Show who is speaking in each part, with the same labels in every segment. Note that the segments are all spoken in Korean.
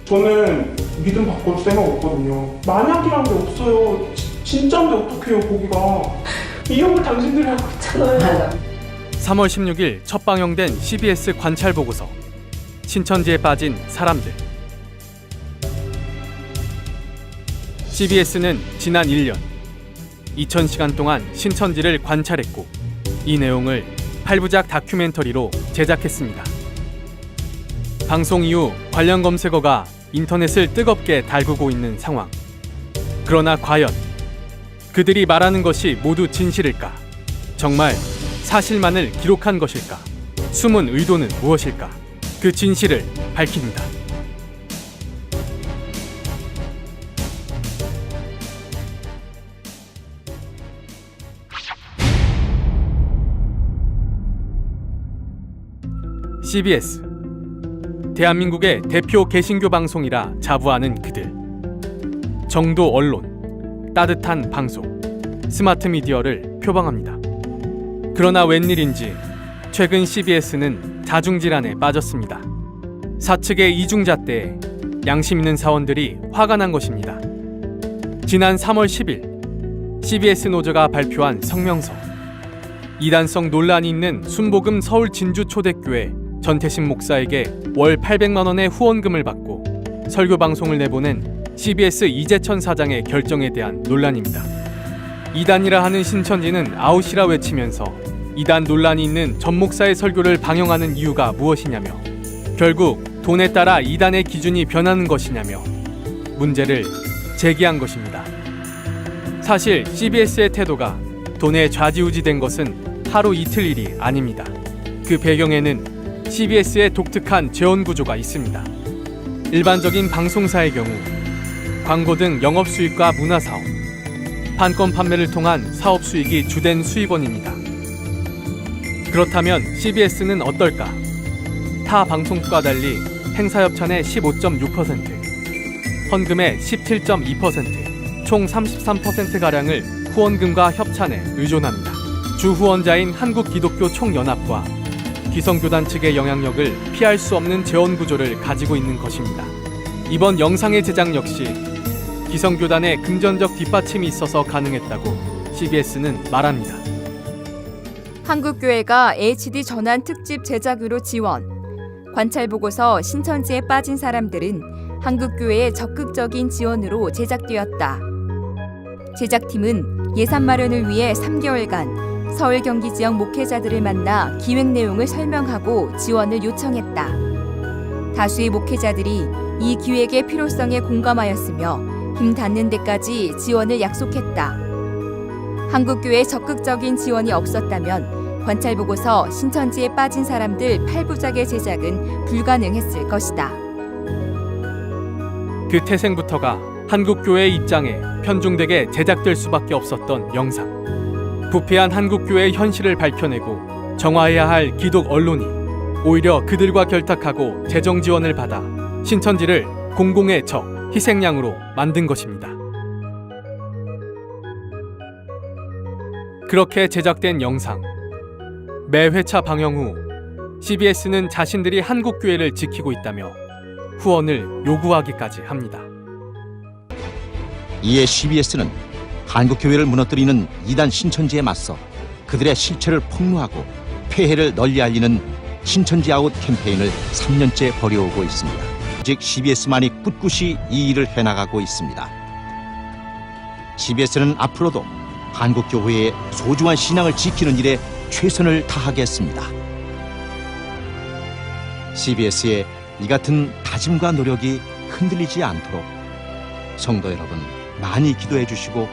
Speaker 1: 저는 믿음 바꿔줄 생각 없거든요. 만약이란 게 없어요. 진짜인데 어떡해요, 거기가. 이 형을 당신들이 하고 있잖아요.
Speaker 2: 3월 16일 첫 방영된 CBS 관찰 보고서 신천지에 빠진 사람들. CBS는 지난 1년 2000시간 동안 신천지를 관찰했고 이 내용을 8부작 다큐멘터리로 제작했습니다. 방송 이후 관련 검색어가 인터넷을 뜨겁게 달구고 있는 상황. 그러나 과연 그들이 말하는 것이 모두 진실일까? 정말 사실만을 기록한 것일까? 숨은 의도는 무엇일까? 그 진실을 밝힙니다. CBS, 대한민국의 대표 개신교 방송이라 자부하는 그들. 정도 언론, 따뜻한 방송, 스마트 미디어를 표방합니다. 그러나 웬일인지 최근 CBS는 자중질환에 빠졌습니다. 사측의 이중잣 때에 양심 있는 사원들이 화가 난 것입니다. 지난 3월 10일 CBS 노조가 발표한 성명서. 이단성 논란이 있는 순복음 서울 진주 초대교회 전태신 목사에게 월 800만 원의 후원금을 받고 설교 방송을 내보낸 CBS 이재천 사장의 결정에 대한 논란입니다. 이단이라 하는 신천지는 아웃이라 외치면서 이단 논란이 있는 전 목사의 설교를 방영하는 이유가 무엇이냐며, 결국 돈에 따라 이단의 기준이 변하는 것이냐며 문제를 제기한 것입니다. 사실 CBS의 태도가 돈에 좌지우지된 것은 하루 이틀 일이 아닙니다. 그 배경에는 CBS의 독특한 재원 구조가 있습니다. 일반적인 방송사의 경우 광고 등 영업수익과 문화사업, 판권 판매를 통한 사업수익이 주된 수입원입니다. 그렇다면 CBS는 어떨까? 타 방송과 달리 행사협찬의 15.6%, 헌금의 17.2%, 총 33%가량을 후원금과 협찬에 의존합니다. 주 후원자인 한국기독교총연합과 기성교단 측의 영향력을 피할 수 없는 재원 구조를 가지고 있는 것입니다. 이번 영상의 제작 역시 기성교단의 금전적 뒷받침이 있어서 가능했다고 CBS는 말합니다.
Speaker 3: 한국교회가 HD 전환 특집 제작으로 지원. 관찰보고서 신천지에 빠진 사람들은 한국교회의 적극적인 지원으로 제작되었다. 제작팀은 예산 마련을 위해 3개월간 서울 경기 지역 목회자들을 만나 기획 내용을 설명하고 지원을 요청했다. 다수의 목회자들이 이 기획의 필요성에 공감하였으며 힘 닿는 데까지 지원을 약속했다. 한국교회의 적극적인 지원이 없었다면 관찰보고서 신천지에 빠진 사람들 8부작의 제작은 불가능했을 것이다.
Speaker 2: 그 태생부터가 한국교회의 입장에 편중되게 제작될 수밖에 없었던 영상. 부패한 한국교회의 현실을 밝혀내고 정화해야 할 기독 언론이 오히려 그들과 결탁하고 재정 지원을 받아 신천지를 공공의 적, 희생양으로 만든 것입니다. 그렇게 제작된 영상. 매 회차 방영 후 CBS는 자신들이 한국교회를 지키고 있다며 후원을 요구하기까지 합니다.
Speaker 4: 이에 CBS는 한국교회를 무너뜨리는 이단 신천지에 맞서 그들의 실체를 폭로하고 폐해를 널리 알리는 신천지 아웃 캠페인을 3년째 벌여오고 있습니다. 즉 CBS만이 꿋꿋이 이 일을 해나가고 있습니다. CBS는 앞으로도 한국교회의 소중한 신앙을 지키는 일에 최선을 다하겠습니다. CBS의 이 같은 다짐과 노력이 흔들리지 않도록 성도 여러분 많이 기도해 주시고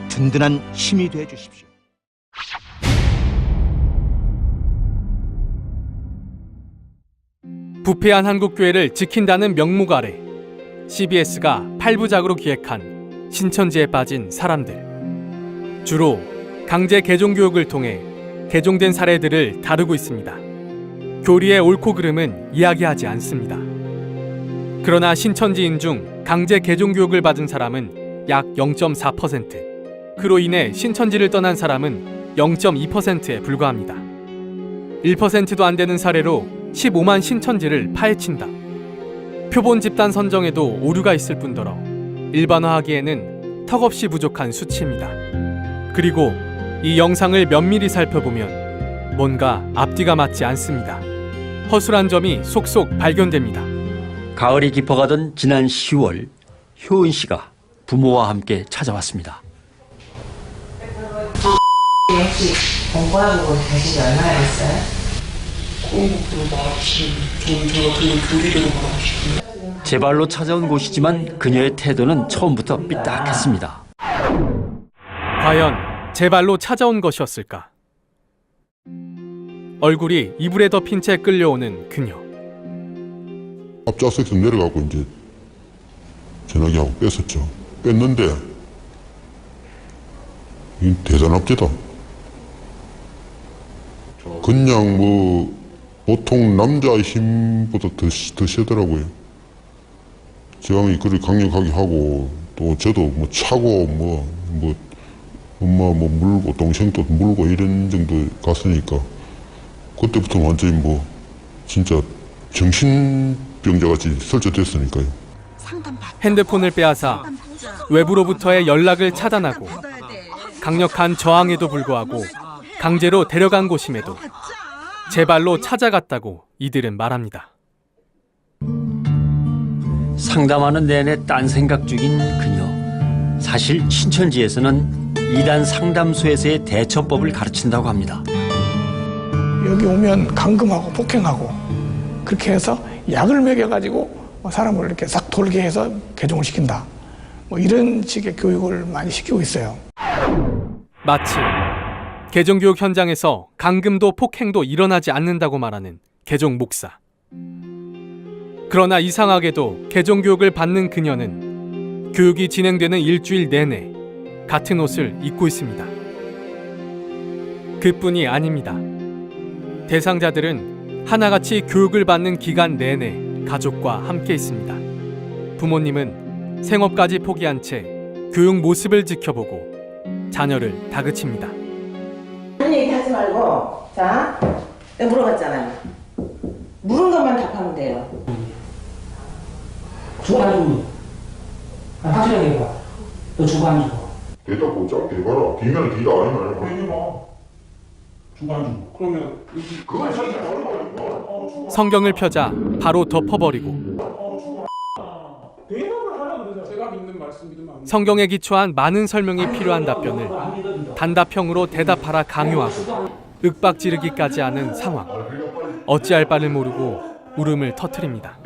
Speaker 4: 든든한 힘이 돼 주십시오.
Speaker 2: 부패한 한국교회를 지킨다는 명목 아래 CBS가 8부작으로 기획한 신천지에 빠진 사람들. 주로 강제 개종교육을 통해 개종된 사례들을 다루고 있습니다. 교리의 옳고 그름은 이야기하지 않습니다. 그러나 신천지인 중 강제 개종교육을 받은 사람은 약 0.4%, 그로 인해 신천지를 떠난 사람은 0.2%에 불과합니다. 1%도 안 되는 사례로 15만 신천지를 파헤친다. 표본 집단 선정에도 오류가 있을 뿐더러 일반화하기에는 턱없이 부족한 수치입니다. 그리고 이 영상을 면밀히 살펴보면 뭔가 앞뒤가 맞지 않습니다. 허술한 점이 속속 발견됩니다.
Speaker 5: 가을이 깊어가던 지난 10월 효은 씨가 부모와 함께 찾아왔습니다.
Speaker 6: 혹시 공부하고 다시 얼마나 됐어요?
Speaker 1: 공부도 마치 저희가 되게 교리대로 말하시고
Speaker 5: 제 발로 찾아온 곳이지만 그녀의 태도는 처음부터 삐딱했습니다.
Speaker 2: 과연 제 발로 찾아온 것이었을까? 얼굴이 이불에 덮인 채 끌려오는 그녀.
Speaker 7: 앞좌석에서 내려가고 이제 전화기하고 뺐었죠. 뺐는데 이 대단합니다. 그냥 뭐 보통 남자의 힘보다 더 세더라고요. 저항이 그리 강력하게 하고 또 저도 뭐 차고 뭐 엄마 뭐 물고 동생도 물고 이런 정도 갔으니까 그때부터 완전히 뭐 진짜 정신병자같이 설치됐으니까요.
Speaker 2: 핸드폰을 빼앗아 외부로부터의 연락을 차단하고 강력한 저항에도 불구하고 강제로 데려간 곳임에도 제 발로 찾아갔다고 이들은 말합니다.
Speaker 5: 상담하는 내내 딴 생각 중인 그녀. 사실 신천지에서는 이단 상담소에서의 대처법을 가르친다고 합니다.
Speaker 8: 여기 오면 감금하고 폭행하고 그렇게 해서 약을 먹여가지고 사람을 이렇게 싹 돌게 해서 개종을 시킨다. 뭐 이런 식의 교육을 많이 시키고 있어요.
Speaker 2: 마치 개종교육 현장에서 감금도 폭행도 일어나지 않는다고 말하는 개종 목사. 그러나 이상하게도 개종교육을 받는 그녀는 교육이 진행되는 일주일 내내 같은 옷을 입고 있습니다. 그뿐이 아닙니다. 대상자들은 하나같이 교육을 받는 기간 내내 가족과 함께 있습니다. 부모님은 생업까지 포기한 채 교육 모습을 지켜보고 자녀를 다그칩니다.
Speaker 6: 한 얘기 하지 말고, 자, 내가 물어봤잖아요. 물은 것만 답하면 돼요.
Speaker 9: 주관주. 확실하게 해봐. 너 주관주.
Speaker 7: 대답 못 짧게 해봐라. 뒤면 뒤다 아니면
Speaker 1: 해봐. 중간중. 그러면 여기
Speaker 7: 그건 사실 어려워.
Speaker 2: 성경을 펴자 바로 덮어버리고
Speaker 1: 대답을 하려고 그러죠. 제가 믿는 말씀 믿으면 안 돼요.
Speaker 2: 성경에 기초한 많은 설명이 필요한 답변을 단답형으로 대답하라 강요하고 윽박지르기까지 하는 상황. 어찌할 바를 모르고 울음을 터뜨립니다.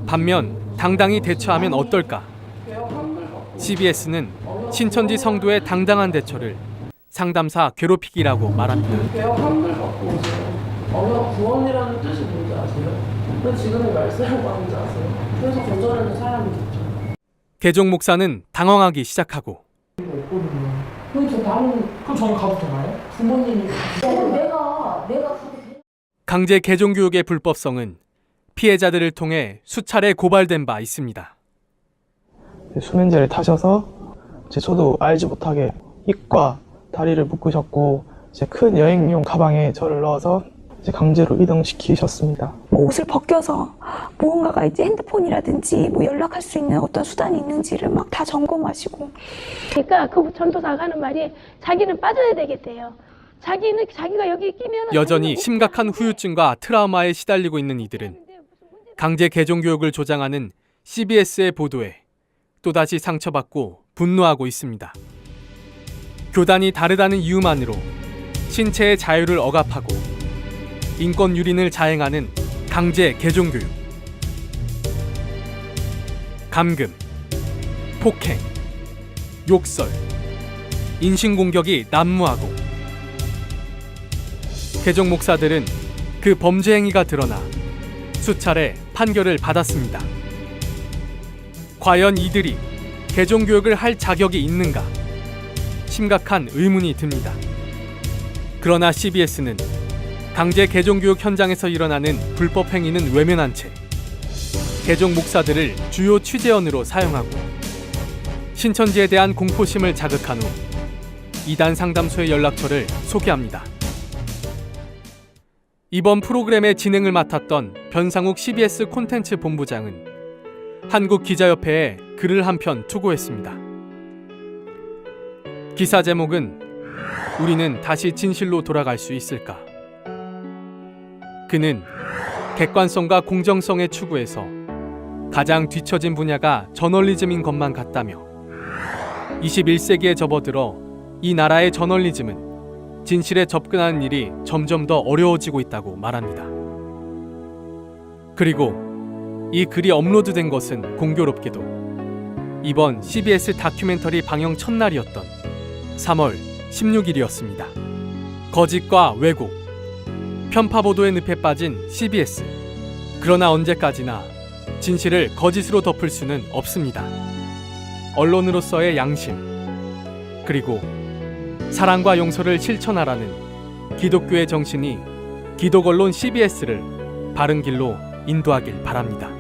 Speaker 2: 반면 당당히 대처하면 어떨까? CBS는 신천지 성도의 당당한 대처를 상담사 괴롭히기라고 말합니다.
Speaker 10: 개혁 환불 받고 오세요. 구원이라는 뜻이 뭔지 아세요? 왜 지금의 말씀을 받는지 아세요? 그래서 거절하는 사람이겠죠.
Speaker 2: 개종 목사는 당황하기 시작하고
Speaker 10: 그럼
Speaker 1: 저는 가도 되나요?
Speaker 10: 부모님이 내가
Speaker 2: 강제 개종 교육의 불법성은 피해자들을 통해 수차례 고발된 바 있습니다.
Speaker 8: 수면제를 타셔서 저도 알지 못하게 입과 다리를 묶으셨고 큰 여행용 가방에 저를 넣어서 강제로 이동시키셨습니다.
Speaker 11: 옷을 벗겨서 무언가가 이제 핸드폰이라든지 뭐 연락할 수 있는 어떤 수단이 있는지를 막 다 점검하시고.
Speaker 12: 그러니까 그 전도사가 하는 말이 자기는 빠져야 되겠대요. 자기가 여기 끼면
Speaker 2: 여전히 심각한 후유증과 트라우마에 시달리고 있는 이들은 강제 개종 교육을 조장하는 CBS의 보도에 또다시 상처받고 분노하고 있습니다. 교단이 다르다는 이유만으로 신체의 자유를 억압하고 인권 유린을 자행하는 강제 개종 교육. 감금, 폭행, 욕설, 인신공격이 난무하고 개종 목사들은 그 범죄 행위가 드러나 수차례 판결을 받았습니다. 과연 이들이 개종 교육을 할 자격이 있는가? 심각한 의문이 듭니다. 그러나 CBS는 강제 개종 교육 현장에서 일어나는 불법 행위는 외면한 채 개종 목사들을 주요 취재원으로 사용하고 신천지에 대한 공포심을 자극한 후 이단 상담소의 연락처를 소개합니다. 이번 프로그램의 진행을 맡았던 변상욱 CBS 콘텐츠 본부장은 한국기자협회에 글을 한 편 투고했습니다. 기사 제목은 우리는 다시 진실로 돌아갈 수 있을까? 그는 객관성과 공정성의 추구에서 가장 뒤처진 분야가 저널리즘인 것만 같다며 21세기에 접어들어 이 나라의 저널리즘은 진실에 접근하는 일이 점점 더 어려워지고 있다고 말합니다. 그리고 이 글이 업로드된 것은 공교롭게도 이번 CBS 다큐멘터리 방영 첫날이었던 3월 16일이었습니다. 거짓과 왜곡, 편파 보도의 늪에 빠진 CBS. 그러나 언제까지나 진실을 거짓으로 덮을 수는 없습니다. 언론으로서의 양심, 그리고 사랑과 용서를 실천하라는 기독교의 정신이 기독언론 CBS를 바른 길로 인도하길 바랍니다.